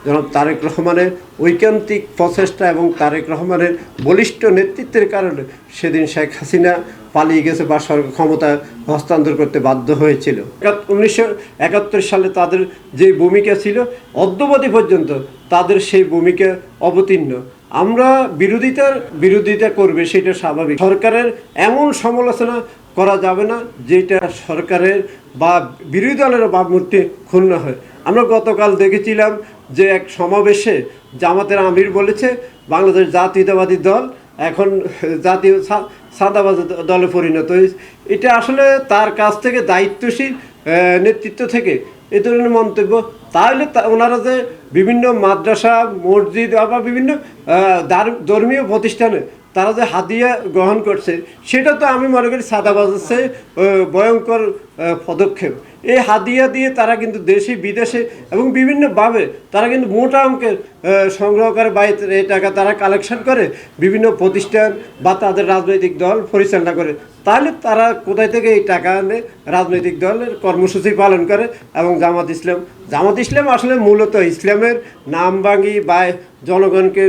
জনাব তারেক রহমানের ঐকান্তিক প্রচেষ্টা এবং তারেক রহমানের বলিষ্ঠ নেতৃত্বের কারণে সেদিন শেখ হাসিনা পালিয়ে গেছে বা সরকার ক্ষমতা হস্তান্তর করতে বাধ্য হয়েছিল। 1971 সালে তাদের যে ভূমিকা ছিল অদ্যবধি পর্যন্ত তাদের সেই ভূমিকা অবতীর্ণ। আমরা বিরোধিতা করবে, সেটা স্বাভাবিক। সরকারের এমন সমালোচনা করা যাবে না যেটা সরকারের বা বিরোধী দলের ভাবমূর্তি ক্ষুণ্ণ হয়। আমরা গতকাল দেখেছিলাম যে এক সমাবেশে জামাতের আমির বলেছে বাংলাদেশ জাতীয়তাবাদী দল এখন জাতীয় সাদাবাজ দলে পরিণত হয়েছে। এটা আসলে তার কাছ থেকে দায়িত্বশীল নেতৃত্ব থেকে এ ধরনের মন্তব্য, তাহলে ওনারা যে বিভিন্ন মাদ্রাসা মসজিদ বা বিভিন্ন ধর্মীয় প্রতিষ্ঠানে তারা যে হাদিয়া গ্রহণ করছে, সেটা তো আমি মনে করি সাদাবাজের চেয়ে ভয়ঙ্কর পদক্ষেপ। এই হাদিয়া দিয়ে তারা কিন্তু দেশে বিদেশে এবং বিভিন্নভাবে তারা কিন্তু মোটা অঙ্কের সংগ্রহ করে, বাইরে এই টাকা তারা কালেকশন করে বিভিন্ন প্রতিষ্ঠান বা তাদের রাজনৈতিক দল পরিচালনা করে। তাহলে তারা কোথায় থেকে এই টাকা আনে? রাজনৈতিক দলের কর্মসূচি পালন করে। এবং জামাত ইসলাম আসলে মূলত ইসলামের নাম ভাঙি বা জনগণকে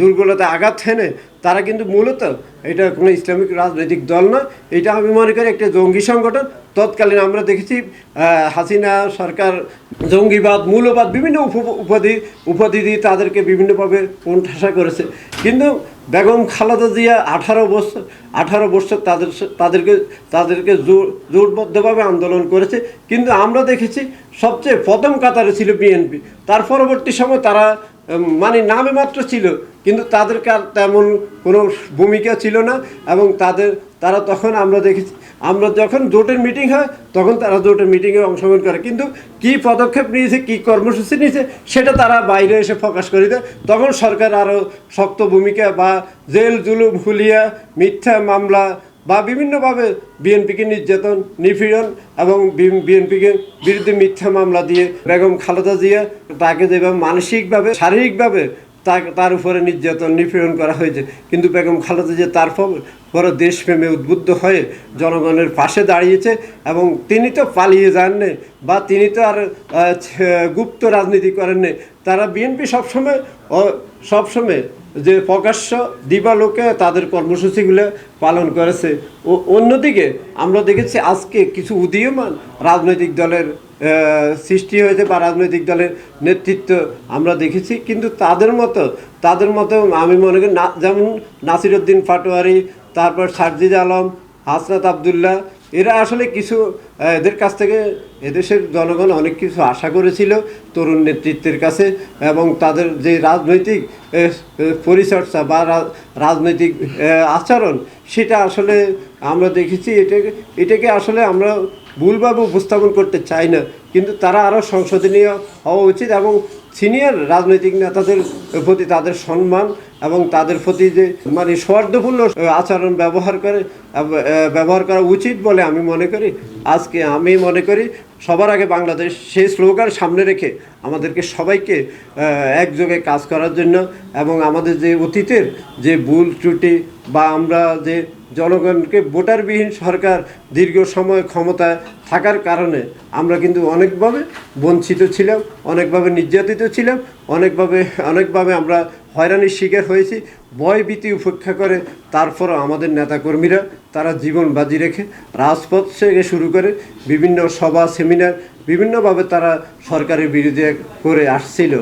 দুর্বলতা আঘাত হেনে তারা কিন্তু মূলত এটা কোনো ইসলামিক রাজনৈতিক দল না, এটা আমি মনে করি একটা জঙ্গি সংগঠন। তৎকালীন আমরা দেখেছি হাসিনা সরকার জঙ্গিবাদ, মূল্যবাদ বিভিন্ন উপাধি দিয়ে তাদেরকে বিভিন্নভাবে কোণঠাসা করেছে। কিন্তু বেগম খালেদা জিয়া 18 বছর তাদেরকে জোটবদ্ধভাবে আন্দোলন করেছে। কিন্তু আমরা দেখেছি সবচেয়ে প্রথম কাতারে ছিল বিএনপি। তার পরবর্তী সময় তারা মানে নামে মাত্র ছিল, কিন্তু তাদের তেমন কোনো ভূমিকা ছিল না। এবং তারা তখন আমরা যখন জোটের মিটিং হয় তখন তারা জোটের মিটিংয়ে অংশগ্রহণ করে, কিন্তু কী পদক্ষেপ নিয়েছে, কী কর্মসূচি নিয়েছে সেটা তারা বাইরে এসে প্রকাশ করে দেয়। তখন সরকার আরও শক্ত ভূমিকা বা জেল জুলুম হুলিয়া মিথ্যা মামলা বা বিভিন্নভাবে বিএনপিকে নির্যাতন নিপীড়ন এবং বিএনপিকে বিরুদ্ধে মিথ্যা মামলা দিয়ে বেগম খালেদা জিয়া তাকে যেভাবে মানসিকভাবে শারীরিকভাবে তার উপরে নির্যাতন নিপীড়ন করা হয়েছে। কিন্তু বেগম খালেদা জিয়া তার পরে দেশপ্রেমে উদ্বুদ্ধ হয়ে জনগণের পাশে দাঁড়িয়েছে। এবং তিনি তো পালিয়ে যাননি বা তিনি তো আর গুপ্ত রাজনীতি করেননি। তারা বিএনপি সবসময় যে প্রকাশ্য দিবালোকে তাদের কর্মসূচিগুলো পালন করেছে। অন্যদিকে আমরা দেখেছি আজকে কিছু উদীয়মান রাজনৈতিক দলের সৃষ্টি হয়েছে বা রাজনৈতিক দলের নেতৃত্ব আমরা দেখেছি, কিন্তু তাদের মতো আমি মনে করি যেমন নাসিরউদ্দিন পাটোয়ারি, তারপর সারজিদ আলম, হাসনাত আবদুল্লাহ, এরা আসলে কিছু এদের কাছ থেকে এদেশের জনগণ অনেক কিছু আশা করেছিল তরুণ নেতৃত্বের কাছে। এবং তাদের যে রাজনৈতিক পরিচর্যা বা রাজনৈতিক আচরণ, সেটা আসলে আমরা দেখেছি এটাকে আসলে আমরা ভুলভাবে উপস্থাপন করতে চাই না। কিন্তু তারা আরও সংশোধনীয় হওয়া উচিত এবং সিনিয়র রাজনৈতিক নেতাদের প্রতি তাদের সম্মান এবং তাদের প্রতি যে মানে সৌহার্দ্যপূর্ণ আচরণ ব্যবহার করা উচিত বলে আমি মনে করি। আমি মনে করি সবার আগে বাংলাদেশ সেই স্লোগান সামনে রেখে আমাদেরকে সবাইকে একযোগে কাজ করার জন্য এবং আমাদের যে অতীতের যে ভুল ত্রুটি বা আমরা যে জনগণকে ভোটারবিহীন সরকার দীর্ঘ সময় ক্ষমতায় থাকার কারণে আমরা কিন্তু অনেকভাবে বঞ্চিত ছিলাম, অনেকভাবে নির্যাতিত ছিলাম, অনেকভাবে আমরা হয়রানির শিকার হয়েছি। ভয়ভীতি উপেক্ষা করে তারপরও আমাদের নেতাকর্মীরা তারা জীবন বাজি রেখে রাজপথ থেকে শুরু করে বিভিন্ন সভা সেমিনার বিভিন্নভাবে তারা সরকারের বিরোধিতা করে আসছিল।